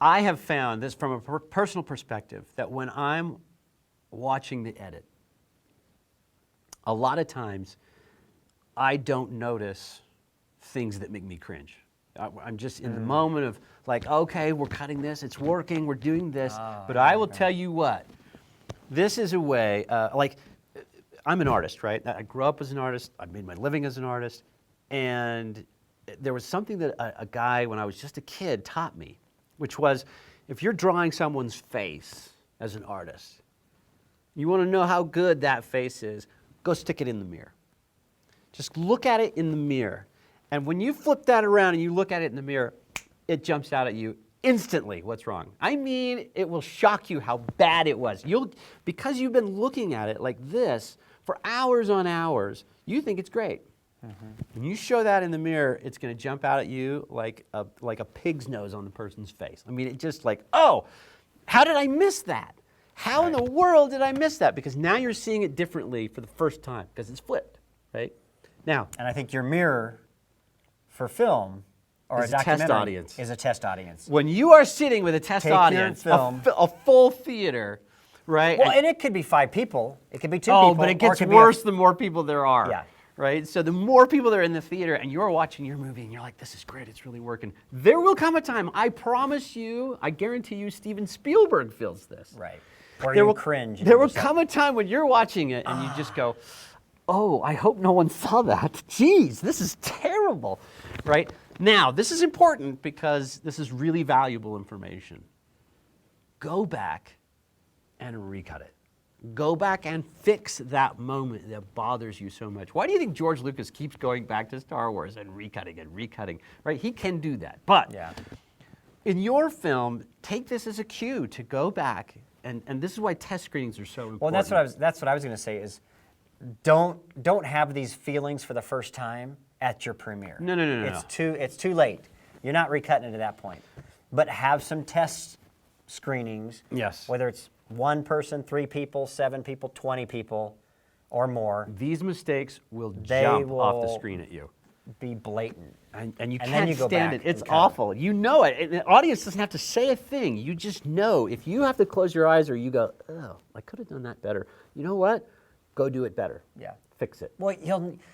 I have found this from a personal perspective that when I'm watching the edit, a lot of times I don't notice things that make me cringe. I'm just in the moment of like, okay, we're cutting this, it's working, we're doing this. But I will tell you what, this is a way, like, I'm an artist, right? I grew up as an artist, I made my living as an artist, and there was something that a guy, when I was just a kid, taught me, which was, if you're drawing someone's face as an artist, you want to know how good that face is, go stick it in the mirror. Just look at it in the mirror. And when you flip that around and you look at it in the mirror, it jumps out at you instantly what's wrong. I mean, it will shock you how bad it was. Because you've been looking at it like this for hours on hours, you think it's great. When you show that in the mirror, it's going to jump out at you like a pig's nose on the person's face. I mean, it's just like, oh, how did I miss that? How in the world did I miss that? Because now you're seeing it differently for the first time because it's flipped, right? Now, and I think your mirror for film or is a test audience. Is a test audience. When you are sitting with a test audience, a full theater, right? Well, and it could be 5 people. It could be 2 people. Oh, but it gets worse the more people there are. Yeah. Right? So the more people that are in the theater and you're watching your movie and you're like, this is great, it's really working. There will come a time, I promise you, I guarantee you, Steven Spielberg feels this. Right. Or you cringe. There will come a time when you're watching it and you just go, oh, I hope no one saw that. Jeez, this is terrible. Right? Now, this is important because this is really valuable information. Go back and recut it. Go back and fix that moment that bothers you so much. Why do you think George Lucas keeps going back to Star Wars and recutting, right? He can do that. But in your film, take this as a cue to go back, and this is why test screenings are so important. Well, that's what I was going to say is don't have these feelings for the first time at your premiere. No. It's too late. You're not recutting it at that point. But have some test screenings. Yes. Whether it's 1 person, 3 people, 7 people, 20 people, or more. These mistakes will jump off the screen at you. Be blatant. And you can't stand it. It's awful. You know it. The audience doesn't have to say a thing. You just know. If you have to close your eyes or you go, oh, I could have done that better. You know what? Go do it better. Yeah. Fix it. Well,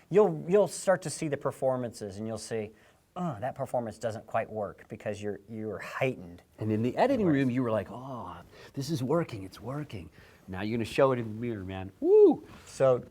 you'll start to see the performances and you'll see, oh, that performance doesn't quite work because you're heightened. And in the editing room, you were like, oh, this is working, it's working. Now you're going to show it in the mirror, man. Woo! So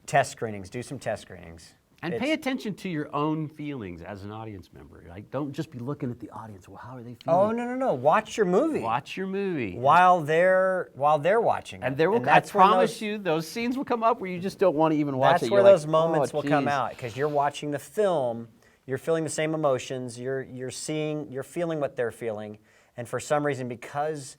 test screenings, do some test screenings. And pay attention to your own feelings as an audience member. Like, don't just be looking at the audience. Well, how are they feeling? Oh, no. Watch your movie. Watch your movie. While they're watching it. And there will, I promise you, those scenes will come up where you just don't want to even watch it. That's where those moments will come out because you're watching the film. You're feeling the same emotions, you're feeling what they're feeling, and for some reason, because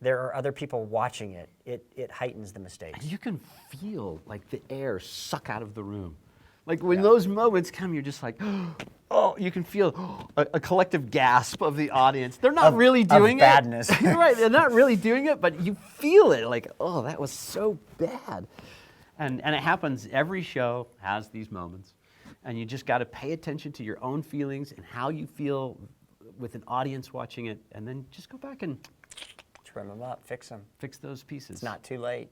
there are other people watching it, it heightens the mistakes. And you can feel like the air suck out of the room. Like when those moments come, you're just like, oh, you can feel a collective gasp of the audience. They're not really doing it. Badness. Right, they're not really doing it, but you feel it like, oh, that was so bad. And it happens, every show has these moments. And you just got to pay attention to your own feelings and how you feel with an audience watching it, and then just go back and trim them up, fix them. Fix those pieces. It's not too late.